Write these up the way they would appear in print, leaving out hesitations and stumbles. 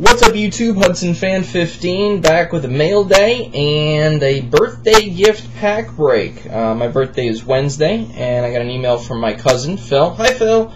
What's up, YouTube? Hudson Fan 15 back with a mail day and a birthday gift pack break. My birthday is Wednesday, and I got an email from my cousin Phil. Hi, Phil.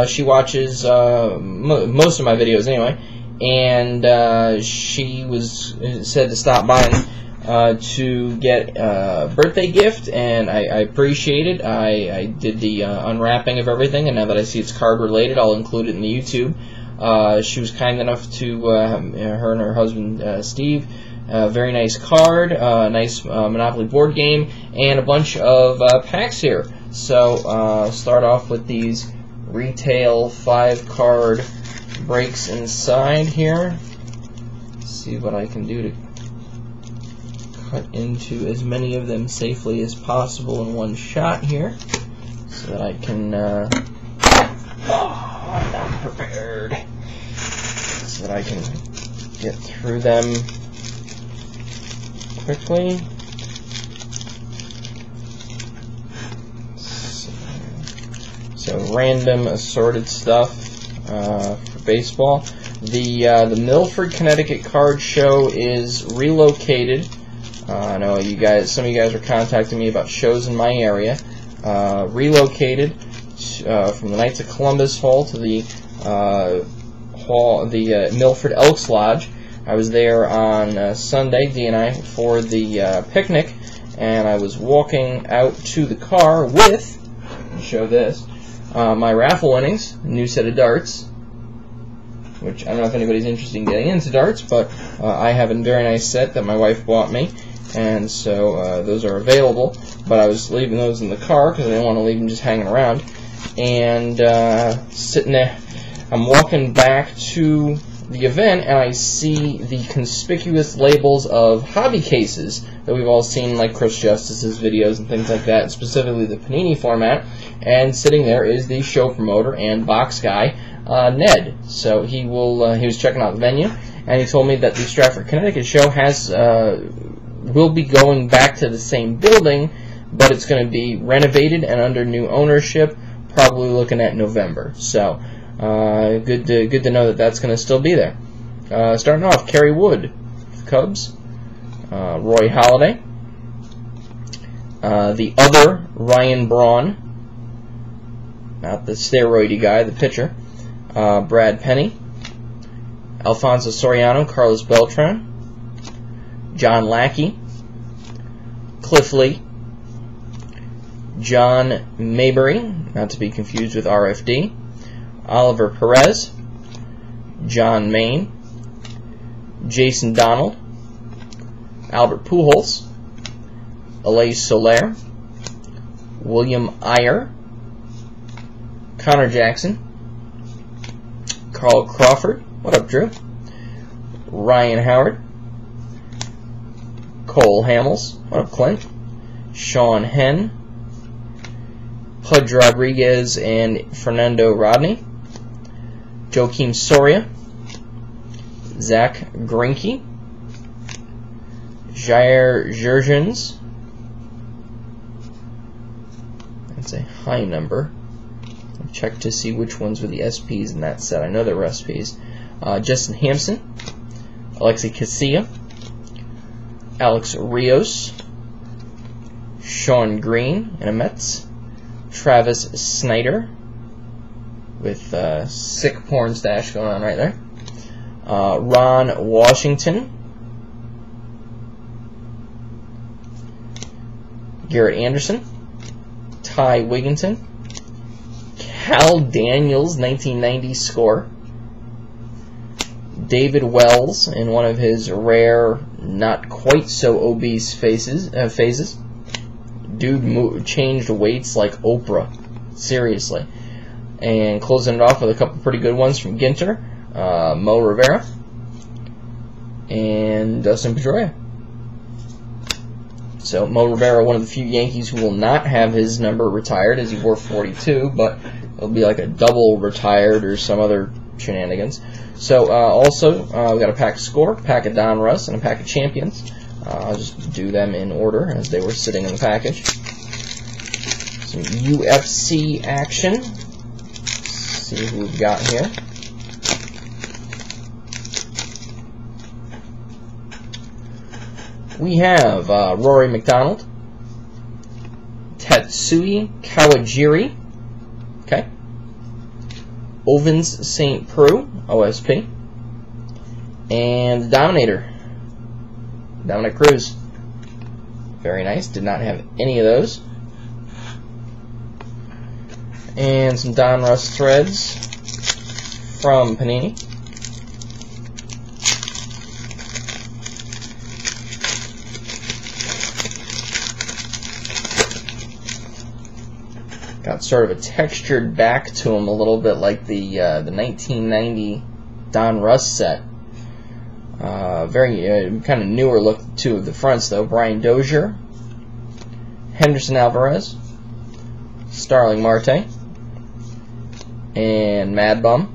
She watches most of my videos anyway, and she said to stop by to get a birthday gift, and I appreciate it. I did the unwrapping of everything, and now that I see it's card related, I'll include it in the YouTube. She was kind enough to, her and her husband, Steve, a very nice card, a nice Monopoly board game, and a bunch of packs here. So, start off with these retail 5-card breaks inside here. See what I can do to cut into as many of them safely as possible in one shot here, so that I can, I'm not prepared. So that I can get through them quickly. So random assorted stuff for baseball. The Milford, Connecticut card show is relocated. I know some of you guys are contacting me about shows in my area. Relocated from the Knights of Columbus Hall to the Milford Elks Lodge. I was there on Sunday, Dee and I, for the picnic, and I was walking out to the car with, I'll show this, my raffle winnings, a new set of darts, which I don't know if anybody's interested in getting into darts, but I have a very nice set that my wife bought me, and so those are available, but I was leaving those in the car because I didn't want to leave them just hanging around. And sitting there, I'm walking back to the event, and I see the conspicuous labels of hobby cases that we've all seen, like Chris Justice's videos and things like that, specifically the Panini format. And sitting there is the show promoter and box guy, Ned. So he was checking out the venue, and he told me that the Stratford, Connecticut show will be going back to the same building, but it's going to be renovated and under new ownership. Probably looking at November. So, good to know that that's going to still be there. Starting off, Kerry Wood, Cubs. Roy Halladay. The other Ryan Braun, not the steroidy guy, the pitcher. Brad Penny. Alfonso Soriano, Carlos Beltran. John Lackey. Cliff Lee. John Maybury, not to be confused with RFD, Oliver Perez, John Maine, Jason Donald, Albert Pujols, Alay Soler, William Iyer, Connor Jackson, Carl Crawford, what up, Drew? Ryan Howard, Cole Hamels, what up, Clint? Sean Henn, Pudge Rodriguez and Fernando Rodney, Joakim Soria, Zach Greinke, Jair Jurgens, that's a high number. I'll check to see which ones were the SPs in that set. I know there were SPs. Justin Hampson, Alexi Casilla, Alex Rios, Sean Green and a Mets, Travis Snyder, with sick porn stash going on right there. Ron Washington, Garrett Anderson, Ty Wigginton, Cal Daniels, 1990 score, David Wells in one of his rare, not quite so obese phases. Dude changed weights like Oprah. Seriously. And closing it off with a couple pretty good ones from Ginter, Mo Rivera, and Dustin Pedroia. So Mo Rivera, one of the few Yankees who will not have his number retired, as he wore 42, but it'll be like a double retired or some other shenanigans. So also, we got a pack of Score, a pack of Don Russ, and a pack of Champions. I'll just do them in order as they were sitting in the package. Some UFC action. Let's see who we've got here. We have Rory McDonald, Tatsui Kawajiri, okay, Ovens St. Preux, OSP, and Dominator, Dominic Cruz. Very nice. Did not have any of those. And some Donruss threads from Panini. Got sort of a textured back to them, a little bit like the 1990 Donruss set. Very kind of newer look to the fronts, though. Brian Dozier, Henderson Alvarez, Starling Marte, and Mad Bum.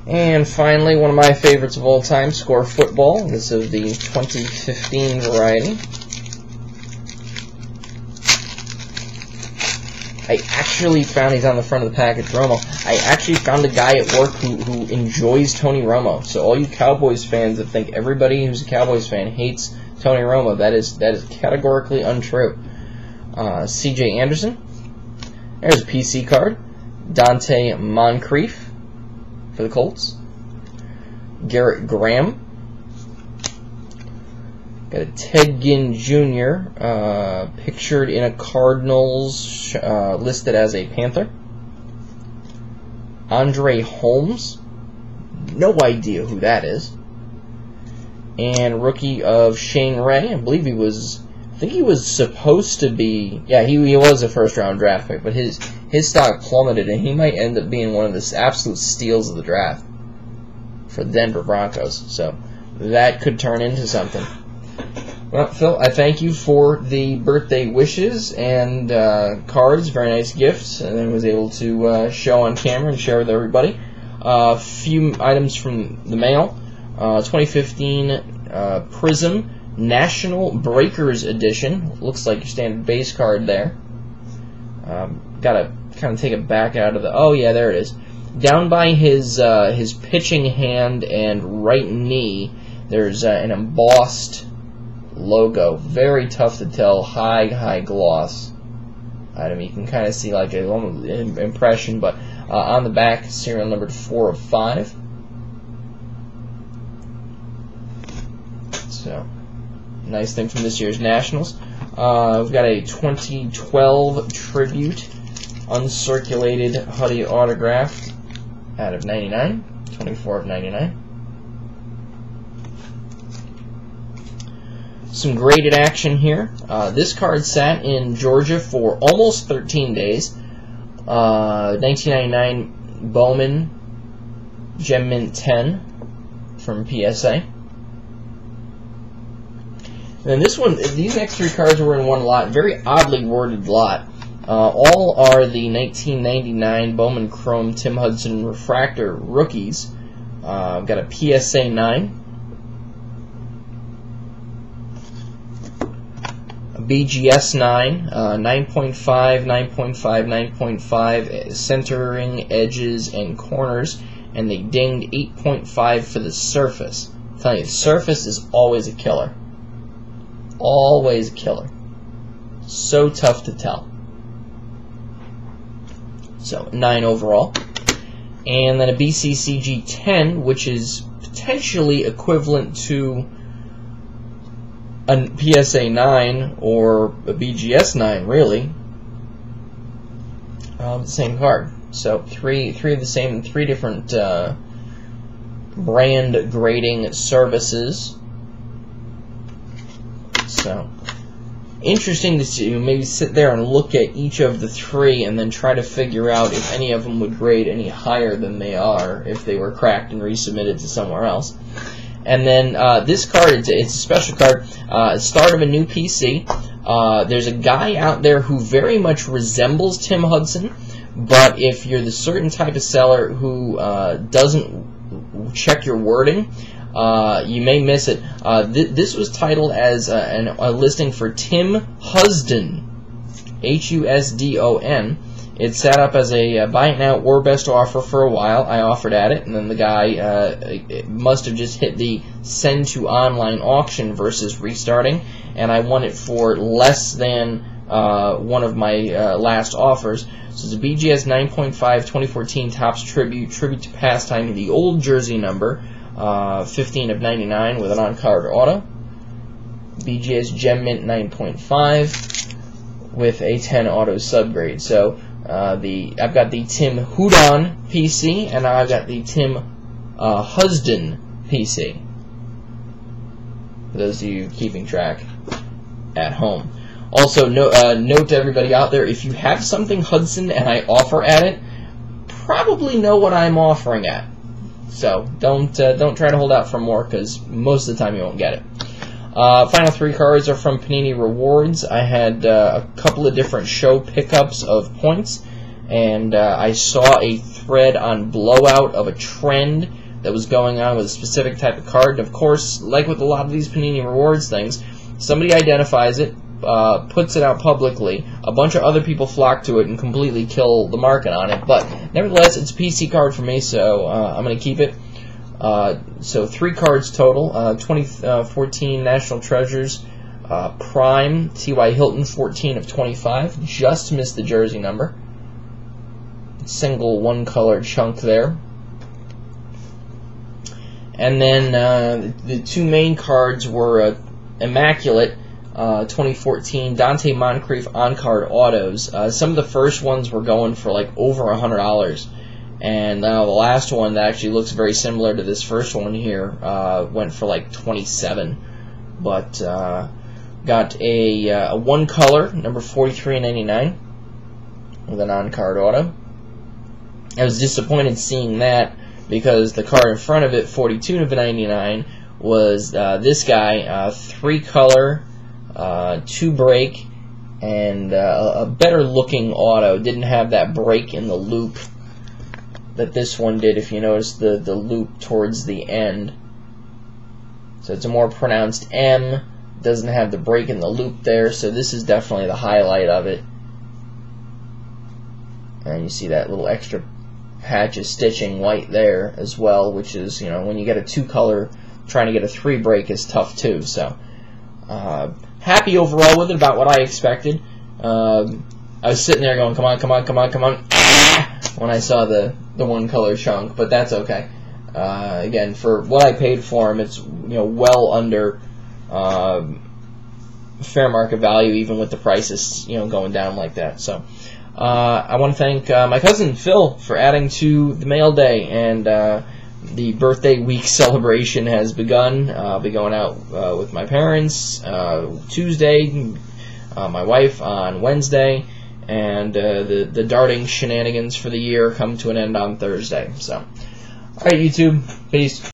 And finally, one of my favorites of all time, Score Football. This is the 2015 variety. I actually found, he's on the front of the package, Romo. I actually found a guy at work who enjoys Tony Romo. So all you Cowboys fans that think everybody who's a Cowboys fan hates Tony Romo, that is categorically untrue. C.J. Anderson. There's a PC card. Dante Moncrief for the Colts. Garrett Graham. Got a Ted Ginn Jr. Pictured in a Cardinals, listed as a Panther. Andre Holmes. No idea who that is. And rookie of Shane Ray. I think he was supposed to be, yeah, he was a first-round draft pick, but his stock plummeted, and he might end up being one of the absolute steals of the draft for the Denver Broncos. So that could turn into something. Well, Phil, I thank you for the birthday wishes and cards. Very nice gifts, and I was able to show on camera and share with everybody. A few items from the mail. 2015 Prism National Breakers Edition. Looks like your standard base card there. Gotta kind of take it back out of the... Oh, yeah, there it is. Down by his pitching hand and right knee, there's an embossed logo. Very tough to tell. High gloss item. You can kind of see like an impression, but on the back, serial numbered 4 of 5. So, nice thing from this year's Nationals. We've got a 2012 Tribute uncirculated Huddy autograph out of 99. 24 of 99. Some graded action here. This card sat in Georgia for almost 13 days. 1999 Bowman Gem Mint 10 from PSA. And this one, these next 3 cards were in one lot. Very oddly worded lot. All are the 1999 Bowman Chrome Tim Hudson Refractor rookies. Got a PSA 9. BGS 9, 9.5, 9.5, 9.5, centering edges and corners, and they dinged 8.5 for the surface. I'm telling you, the surface is always a killer. Always a killer. So tough to tell. So, 9 overall. And then a BCCG 10, which is potentially equivalent to a PSA 9 or a BGS 9, really. The same card. So three of the same, 3 different brand grading services. So interesting to see. Maybe sit there and look at each of the 3 and then try to figure out if any of them would grade any higher than they are if they were cracked and resubmitted to somewhere else. And then this card, it's a special card, start of a new PC. There's a guy out there who very much resembles Tim Hudson, but if you're the certain type of seller who doesn't check your wording, you may miss it. This was titled as a listing for Tim Husdon, Husdon. It sat up as a buy it now or best offer for a while. I offered at it, and then the guy must have just hit the send to online auction versus restarting, and I won it for less than one of my last offers. So it's a BGS 9.5 2014 Topps tribute to Pastime, the old jersey number, 15 of 99 with an on-card auto. BGS Gem Mint 9.5 with a 10 auto subgrade. So I've got the Tim Hudon PC, and now I've got the Tim Husden PC. For those of you keeping track at home. Also, note to everybody out there: if you have something Hudson and I offer at it, probably know what I'm offering at. So don't try to hold out for more, because most of the time you won't get it. Final 3 cards are from Panini Rewards. I had a couple of different show pickups of points, and I saw a thread on Blowout of a trend that was going on with a specific type of card. And of course, like with a lot of these Panini Rewards things, somebody identifies it, puts it out publicly, a bunch of other people flock to it and completely kill the market on it. But nevertheless, it's a PC card for me, so I'm going to keep it. So 3 cards total. 2014 National Treasures Prime T.Y. Hilton, 14 of 25. Just missed the jersey number. Single one-color chunk there. And then the 2 main cards were Immaculate 2014 Dante Moncrief on-card autos. Some of the first ones were going for like over $100. And the last one that actually looks very similar to this first one here went for like $27. But got a one color, number 43.99, with an on-card auto. I was disappointed seeing that, because the card in front of it, 42.99, was this guy, 3 color, 2 break, and a better looking auto. Didn't have that break in the loop that this one did, if you notice the loop towards the end. So it's a more pronounced M, doesn't have the break in the loop there, so this is definitely the highlight of it. And you see that little extra patch of stitching white there as well, which is, you know, when you get a 2 color, trying to get a 3 break is tough too. So happy overall with it, about what I expected. I was sitting there going, come on, come on, come on, come on, when I saw the one color chunk, but that's okay. Again, for what I paid for him, it's, you know, well under fair market value, even with the prices, you know, going down like that. So I want to thank my cousin Phil for adding to the mail day, and the birthday week celebration has begun. I'll be going out with my parents Tuesday, my wife on Wednesday, and the darting shenanigans for the year come to an end on Thursday. So, all right, YouTube, peace.